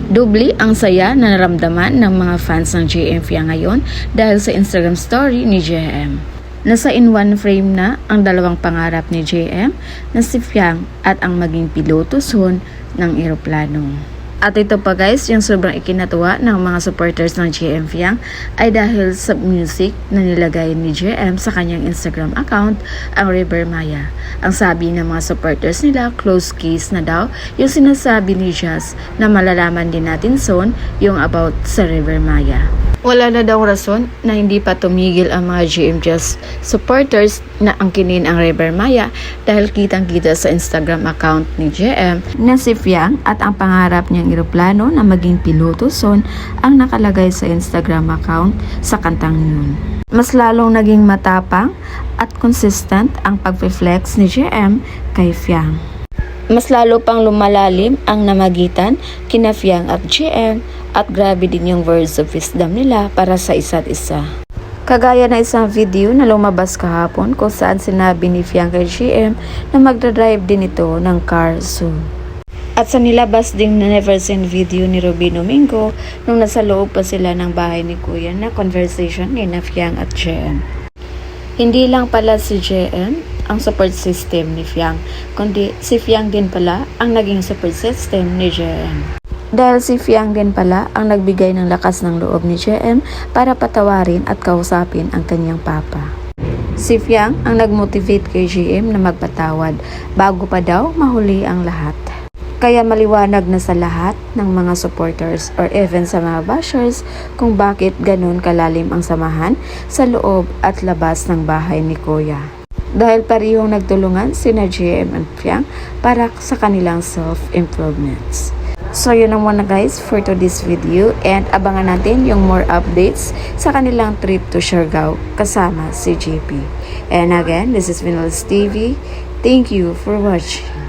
Dubli ang saya na naramdaman ng mga fans ng JM Fiang ngayon dahil sa Instagram story ni JM. Nasa in one frame na ang dalawang pangarap ni JM na si Fiang at ang maging piloto soon ng eroplano. At ito pa guys, yung sobrang ikinatuwa ng mga supporters ng JM Fiang ay dahil sa music na nilagay ni JM sa kanyang Instagram account, ang River Maya. Ang sabi ng mga supporters nila, close case na daw yung sinasabi ni Jazz na malalaman din natin soon yung about sa River Maya. Wala na daw rason na hindi pa tumigil ang mga GM Jazz supporters na angkinin ang River Maya dahil kitang-kita sa Instagram account ni JM na si Fiang at ang pangarap niyang eroplano na maging piloto soon ang nakalagay sa Instagram account sa kantang yun. Mas lalong naging matapang at consistent ang pag-flex ni JM kay Fiang. Mas lalo pang lumalalim ang namagitan kina Fiang at JM at grabe din yung words of wisdom nila para sa isa't isa. Kagaya na isang video na lumabas kahapon kung saan sinabi ni Fiang kay JM na magdadrive din ito ng car soon. At sa nilabas ding na never seen video ni Robin Domingo nung nasa loob pa sila ng bahay ni Kuya na conversation ni na Fiang at JM. Hindi lang pala si JM ang support system ni Fiang, kundi si Fiang din pala ang naging support system ni JM. Dahil si Fiang din pala ang nagbigay ng lakas ng loob ni JM para patawarin at kausapin ang kanyang papa. Si Fiang ang nagmotivate kay JM na magpatawad bago pa daw mahuli ang lahat. Kaya maliwanag na sa lahat ng mga supporters or even sa mga bashers kung bakit ganun kalalim ang samahan sa loob at labas ng bahay ni Kuya. Dahil parehong nagtulungan sina JM and Fiang para sa kanilang self-improvements. So yun ang muna guys for today's video and abangan natin yung more updates sa kanilang trip to Siargao kasama si JP. And again, this is Vinales TV. Thank you for watching.